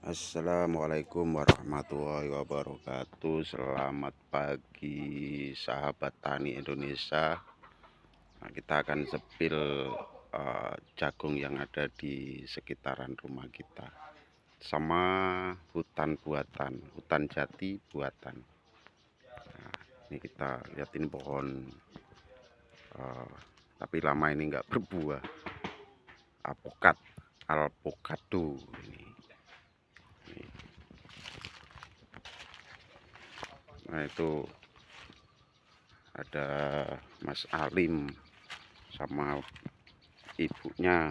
Assalamualaikum warahmatullahi wabarakatuh. Selamat pagi sahabat tani Indonesia. Nah, kita akan sepil jagung yang ada di sekitaran rumah kita sama hutan buatan, hutan jati buatan. Nah, ini kita lihatin pohon tapi lama ini nggak berbuah, alpukado ini. Nah, itu ada Mas Alim sama ibunya.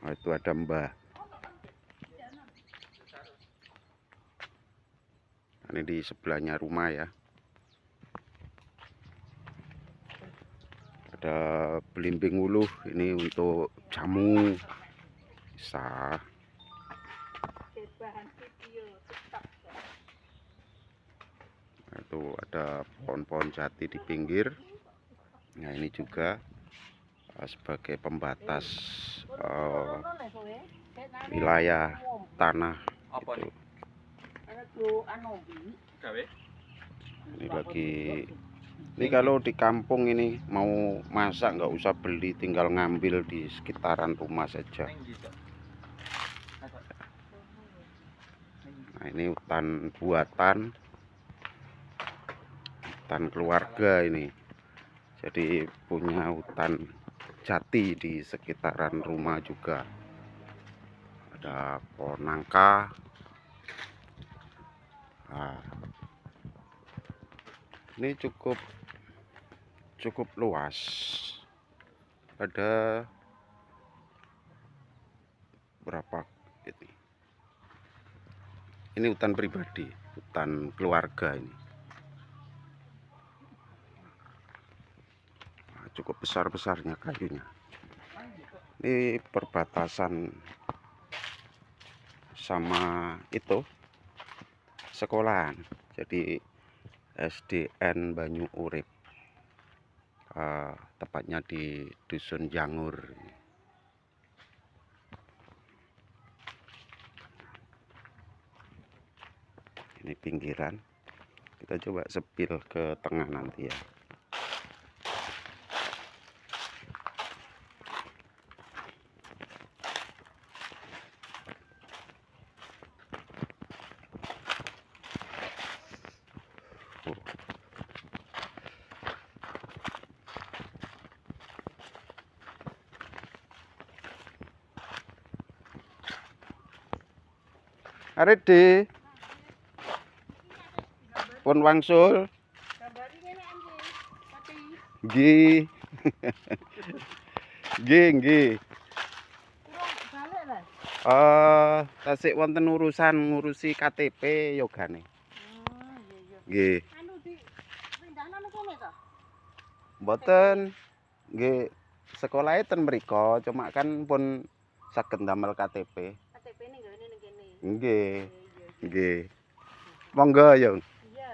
Oh, itu ada Mbah. Ini di sebelahnya rumah ya. Ada belimbing uluh, ini untuk jamu. Bisa. Nah, itu ada pohon-pohon jati di pinggir. Nah, ini juga sebagai pembatas wilayah tanah itu. Ini kalau di kampung ini mau masak nggak usah beli, tinggal ngambil di sekitaran rumah saja. Nah, ini hutan buatan, hutan keluarga ini. Jadi punya hutan jati di sekitaran rumah juga. Ada pohon nangka. Nah, ini cukup luas. Ada berapa ini? Ini hutan pribadi, hutan keluarga ini. Nah, cukup besar-besarnya kayunya. Ini perbatasan sama itu sekolahan. Jadi SDN Banyu Urip. Tepatnya di Dusun Jangur. Ini pinggiran. Kita coba sepil ke tengah nanti ya. Arep di pun wangsul. Nggih. Nggih. Tasik wonten urusan ngurusi KTP yogane. Nggih. Mboten nggih sekolahe ten mriko, cuma kan pun saged ndamel KTP. KTP-ne nggone ning kene. Nggih. Nggih. Monggo ya. Iya.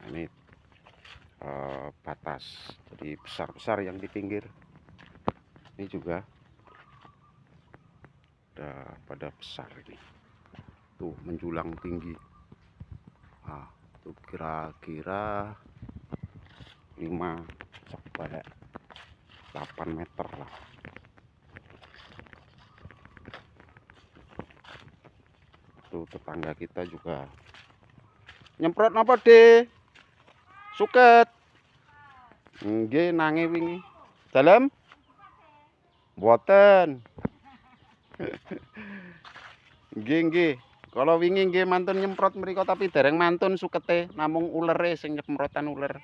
Ini batas, jadi besar-besar yang di pinggir. Ini juga ada pada besar ini. Tuh menjulang tinggi. Nah, itu kira-kira 5 sampai 8 meter lah. Tuh tetangga kita juga nyemprot apa deh? Suket. Nggih nange wingi. Dalem? Mboten. Nggih. Kalau wingi nggih mantun nyemprot mriko tapi dereng mantun sukete, namung ulere sing nyemprotan uler.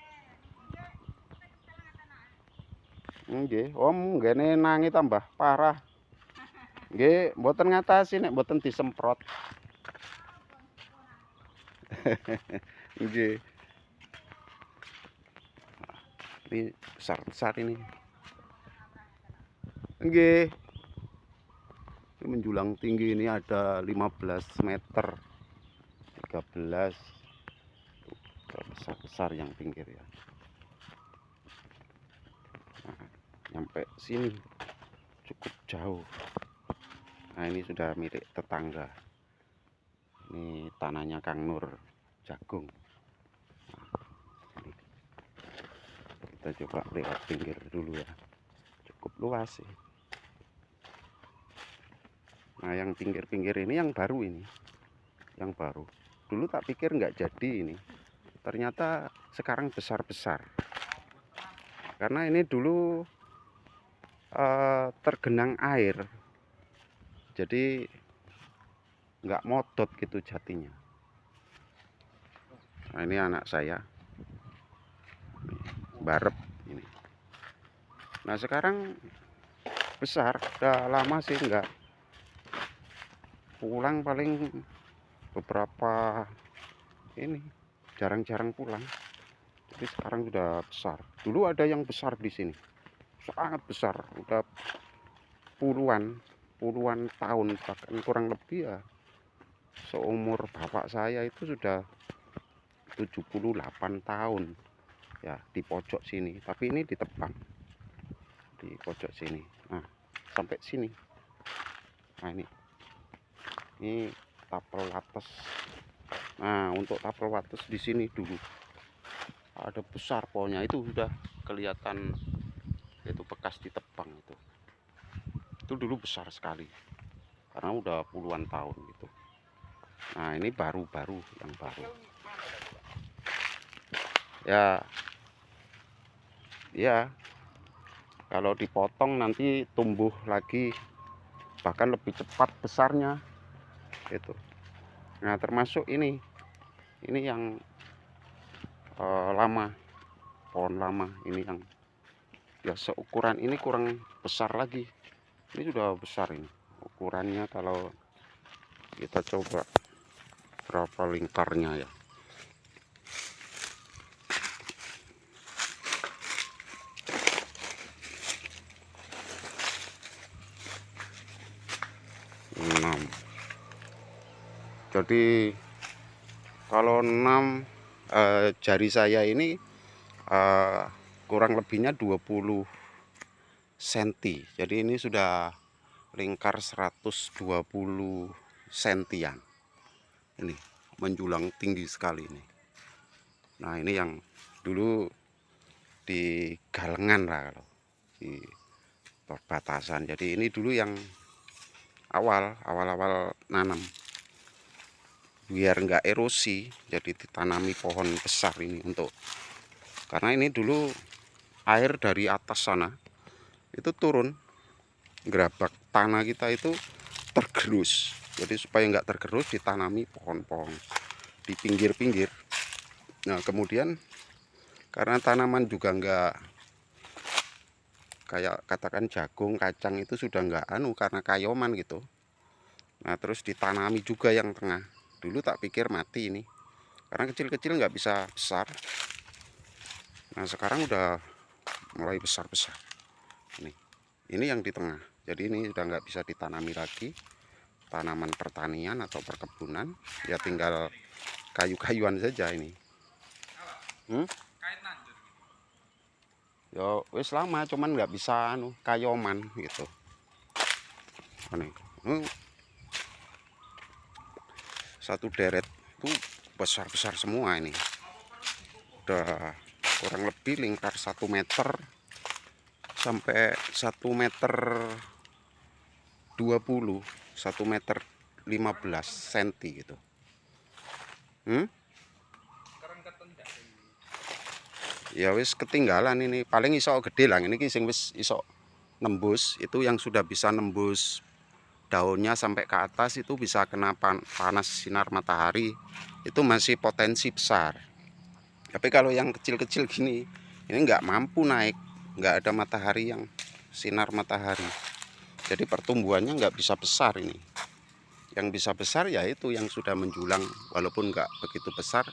Nggih, om nggene nangi tambah parah. Nggih, mboten ngatasi nek mboten disemprot. Nggih. Ini besar-besar ini. Nggih. Ini menjulang tinggi ini ada 15 meter. 13. Besar-besar yang pinggir ya. Nah, nyampe sini cukup jauh. Nah, ini sudah milik tetangga. Ini tanahnya Kang Nur jagung. Nah, ini. Kita coba lewat pinggir dulu ya. Cukup luas sih. Nah, yang pinggir-pinggir ini yang baru ini. Yang baru. Dulu tak pikir nggak jadi ini. Ternyata sekarang besar-besar. Karena ini dulu tergenang air. Jadi nggak modot gitu jatinya. Nah, ini anak saya. Barep ini. Nah, sekarang besar. Udah lama sih nggak pulang, paling beberapa ini jarang-jarang pulang. Jadi sekarang sudah besar. Dulu ada yang besar di sini, sangat besar, udah puluhan tahun, bahkan kurang lebih ya seumur bapak saya itu sudah 78 tahun ya di pojok sini. Tapi ini ditebang di pojok sini. Nah, sampai sini. Nah, ini tapel wates. Nah, untuk tapel wates di sini dulu ada besar pohonnya, itu sudah kelihatan, itu bekas ditebang itu dulu besar sekali karena udah puluhan tahun gitu. Nah, ini baru-baru yang baru ya kalau dipotong nanti tumbuh lagi, bahkan lebih cepat besarnya itu. Nah, termasuk ini yang lama, pohon lama ini yang ya seukuran ini, kurang besar lagi. Ini sudah besar ini ukurannya. Kalau kita coba berapa lingkarnya ya. Jadi kalau 6 jari saya ini kurang lebihnya 20 cm. Jadi ini sudah lingkar 120 sentian. Ini menjulang tinggi sekali ini. Nah, ini yang dulu di galengan lah, kalau di perbatasan. Jadi ini dulu yang awal-awal nanam, biar nggak erosi, jadi ditanami pohon besar ini. Karena ini dulu air dari atas sana itu turun, gerabak tanah kita itu tergerus. Jadi supaya nggak tergerus ditanami pohon-pohon di pinggir-pinggir. Nah, kemudian karena tanaman juga nggak kayak katakan jagung, kacang itu sudah nggak karena kayoman gitu. Nah, terus ditanami juga yang tengah. Dulu tak pikir mati ini, karena kecil-kecil nggak bisa besar. Nah, sekarang udah mulai besar-besar. Ini yang di tengah. Jadi ini udah nggak bisa ditanami lagi, tanaman pertanian atau perkebunan. Ya tinggal kayu-kayuan saja ini. Ya wis lama, cuman nggak bisa kayoman gitu. Ini satu deret tuh besar-besar semua ini. Udah kurang lebih lingkar 1 meter sampai 1 meter 20, 1 meter 15 cm gitu. Ya wis ketinggalan ini, paling iso gede lah ini, sing wis iso nembus. Itu yang sudah bisa nembus daunnya sampai ke atas, itu bisa kena panas sinar matahari, itu masih potensi besar. Tapi kalau yang kecil-kecil gini, ini nggak mampu naik, nggak ada matahari, yang sinar matahari. Jadi pertumbuhannya nggak bisa besar ini. Yang bisa besar ya itu yang sudah menjulang, walaupun nggak begitu besar,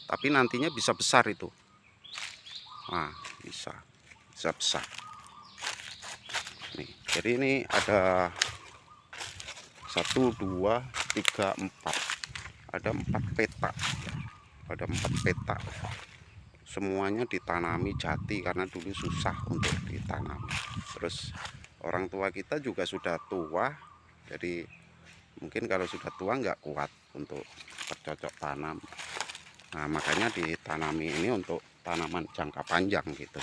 tapi nantinya bisa besar itu. Nah, bisa besar. Nih, Jadi ini ada 1 2 3 4, ada 4 petak, ada 4 petak. Semuanya ditanami jati karena dulu susah untuk ditanam. Terus orang tua kita juga sudah tua, jadi mungkin kalau sudah tua nggak kuat untuk bercocok tanam. Nah, makanya ditanami ini untuk tanaman jangka panjang gitu,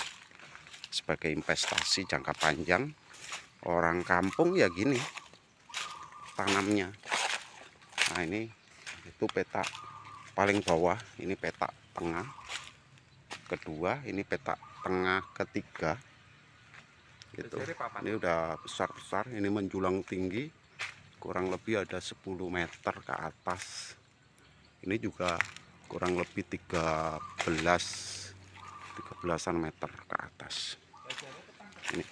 sebagai investasi jangka panjang. Orang kampung ya gini tanamnya. Nah, ini itu petak paling bawah, ini petak tengah kedua, ini petak tengah ketiga gitu. Ini udah besar-besar, ini menjulang tinggi, kurang lebih ada 10 meter ke atas. Ini juga kurang lebih 13-an meter ke atas ini.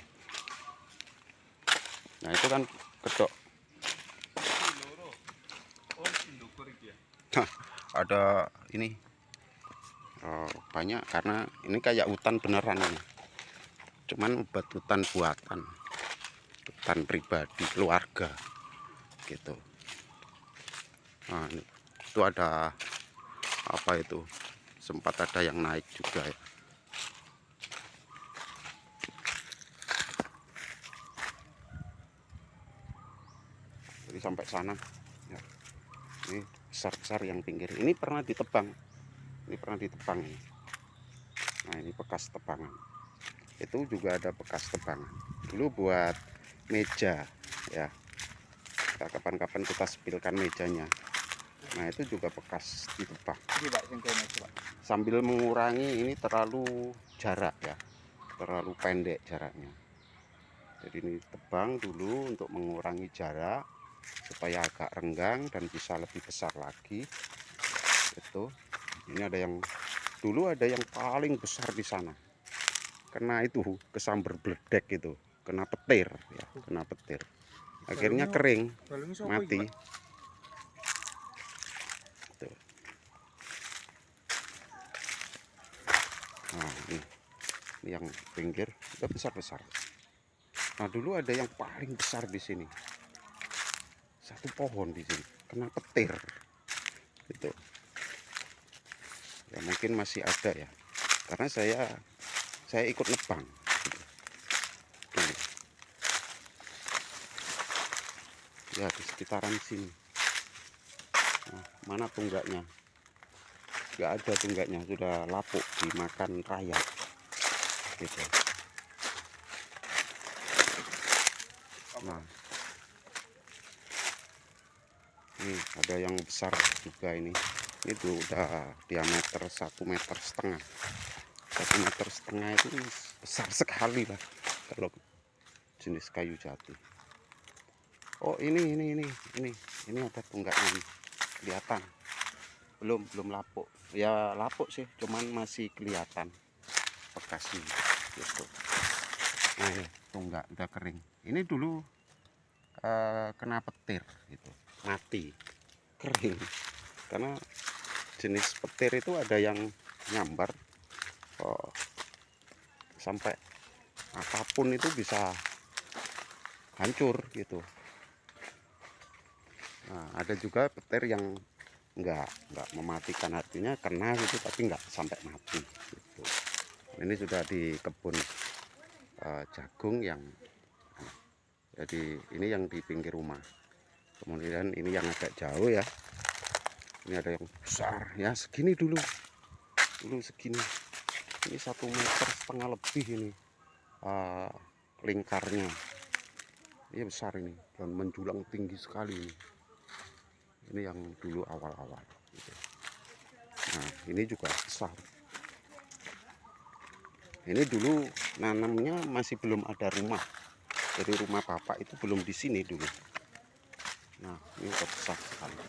Nah, itu kan kedok. Nah, ada ini banyak karena ini kayak hutan beneran ini, cuman obat hutan buatan, hutan pribadi keluarga gitu. Nah, itu ada apa itu, sempat ada yang naik juga ya. Jadi sampai sana ya. Ini besar-besar yang pinggir ini pernah ditebang, ini pernah ditebang ini. Nah, ini bekas tebangan, itu juga ada bekas tebangan dulu buat meja ya. Kapan-kapan kita spilkan mejanya. Nah, itu juga bekas ditebang sambil mengurangi ini terlalu jarak ya, terlalu pendek jaraknya. Jadi ini tebang dulu untuk mengurangi jarak supaya agak renggang dan bisa lebih besar lagi. Itu ini ada yang dulu ada yang paling besar di sana, kena itu kesambar bledek, itu kena petir ya, kena petir, akhirnya kering mati. Tuh. Nah, ini yang pinggir udah besar-besar. Nah, dulu ada yang paling besar di sini, satu pohon di sini kena petir itu ya, mungkin masih ada ya karena saya ikut nebang gitu. Ya di sekitaran sini. Nah, mana tunggaknya? Nggak ada tunggaknya, sudah lapuk dimakan rayap gitu. Nah, ini ada yang besar juga ini tuh udah diameter 1,5 meter. 1,5 meter itu besar sekali lah kalau jenis kayu jati. Oh, ini ada tunggaknya nih, kelihatan. Belum lapuk ya, lapuk sih cuman masih kelihatan bekasnya gitu. Nah, ini tunggak udah kering, ini dulu kena petir gitu, mati, kering. Karena jenis petir itu ada yang nyambar sampai apapun itu bisa hancur gitu. Nah, ada juga petir yang enggak mematikan, artinya kena gitu tapi enggak sampai mati gitu. Ini sudah di kebun jagung yang jadi ini yang di pinggir rumah. Kemudian ini yang agak jauh ya, ini ada yang besar ya, segini dulu segini, ini 1,5 meter lebih ini lingkarnya. Ini besar ini dan menjulang tinggi sekali ini yang dulu awal-awal gitu. Nah, ini juga besar. Ini dulu nanamnya masih belum ada rumah, jadi rumah bapak itu belum di sini dulu. Nah, ini udah besar sekali,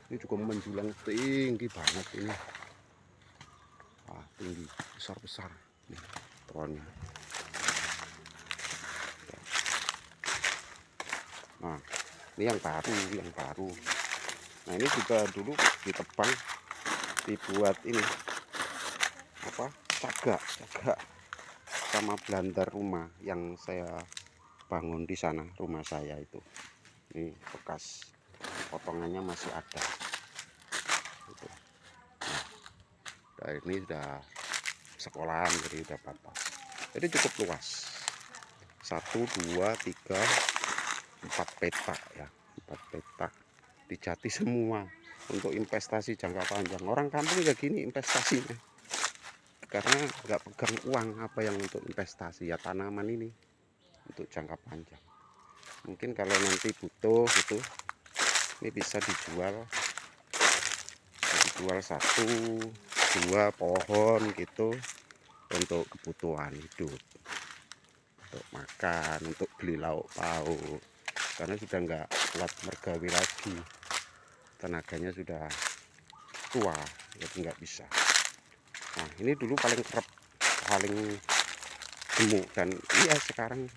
ini juga menjulang tinggi banget ini. Tinggi, besar-besar nih pohonnya. Nah, ini yang baru. Nah, ini juga dulu ditebang, dibuat ini apa, cagak sama belander rumah yang saya bangun di sana rumah saya itu. Ini bekas potongannya masih ada. Itu. Nah, ini sudah sekolahan, jadi udah batas. Jadi cukup luas. 1, 2, 3, 4 petak ya. 4 petak di Jati semua untuk investasi jangka panjang. Orang kampung ya gini investasinya, karena nggak pegang uang apa yang untuk investasi, ya tanaman ini untuk jangka panjang. Mungkin kalau nanti butuh gitu, ini bisa dijual 1, 2 pohon gitu untuk kebutuhan hidup, untuk makan, untuk beli lauk pauk, karena sudah nggak kuat mergawi lagi, tenaganya sudah tua, jadi nggak bisa. Nah ini dulu paling kerap, paling gemuk, dan iya sekarang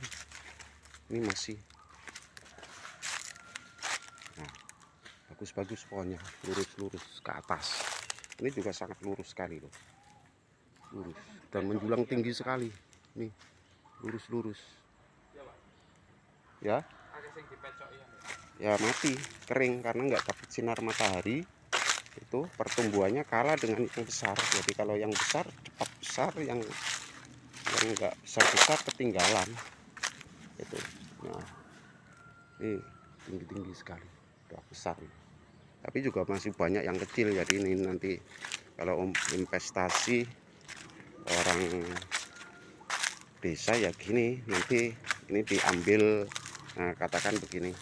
ini masih. Nah, bagus-bagus pohonnya, lurus-lurus ke atas. Ini juga sangat lurus sekali loh, lurus dan menjulang tinggi sekali. Nih lurus-lurus ya. Ya mati, kering karena nggak dapat sinar matahari. Itu pertumbuhannya kalah dengan yang besar. Jadi kalau yang besar cepat besar, yang nggak besar ketinggalan itu. Nah ini tinggi sekali, udah besar, tapi juga masih banyak yang kecil. Jadi ini nanti kalau investasi orang desa ya gini, nanti ini diambil. Nah katakan begini,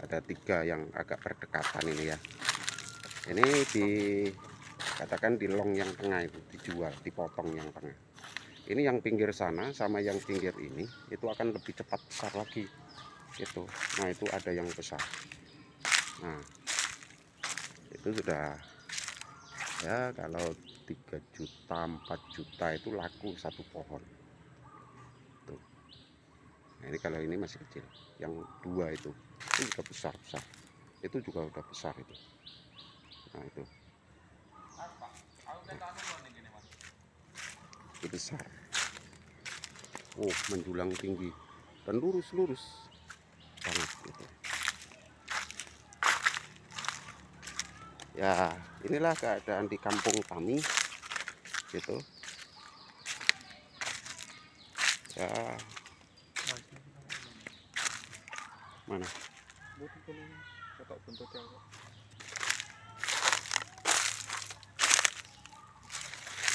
ada 3 yang agak berdekatan ini ya, ini dikatakan di long yang tengah itu dijual, dipotong yang tengah. Ini yang pinggir sana sama yang pinggir ini itu akan lebih cepat besar lagi itu. Nah itu ada yang besar. Nah itu sudah ya, kalau 3 juta 4 juta itu laku satu pohon tuh. Nah ini kalau ini masih kecil, yang 2 itu juga besar, itu juga udah besar itu. Nah itu besar, menjulang tinggi dan lurus-lurus banget gitu. Ya inilah keadaan di kampung kami gitu ya. Mana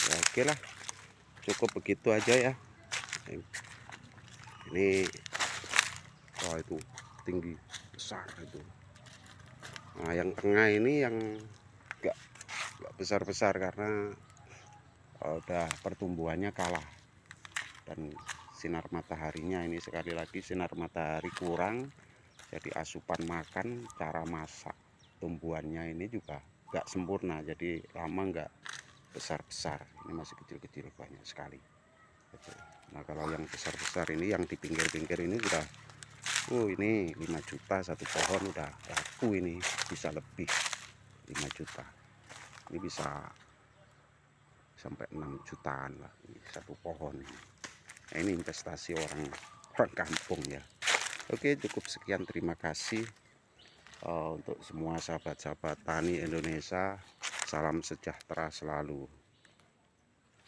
ya, oke lah, cukup begitu aja ya. Ini itu tinggi besar itu. Nah yang tengah ini yang enggak besar-besar karena udah pertumbuhannya kalah, dan sinar mataharinya ini sekali lagi sinar matahari kurang, jadi asupan makan, cara masak tumbuhannya ini juga enggak sempurna, jadi lama enggak besar-besar. Ini masih kecil-kecil banyak sekali. Nah kalau yang besar-besar ini, yang di pinggir-pinggir ini sudah ini 5 juta satu pohon udah laku, ini bisa lebih 5 juta, ini bisa sampai 6 jutaan lah ini satu pohon ini. Nah, ini investasi orang kampung ya. Oke, cukup sekian, terima kasih untuk semua sahabat-sahabat tani Indonesia. Salam sejahtera selalu,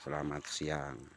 selamat siang.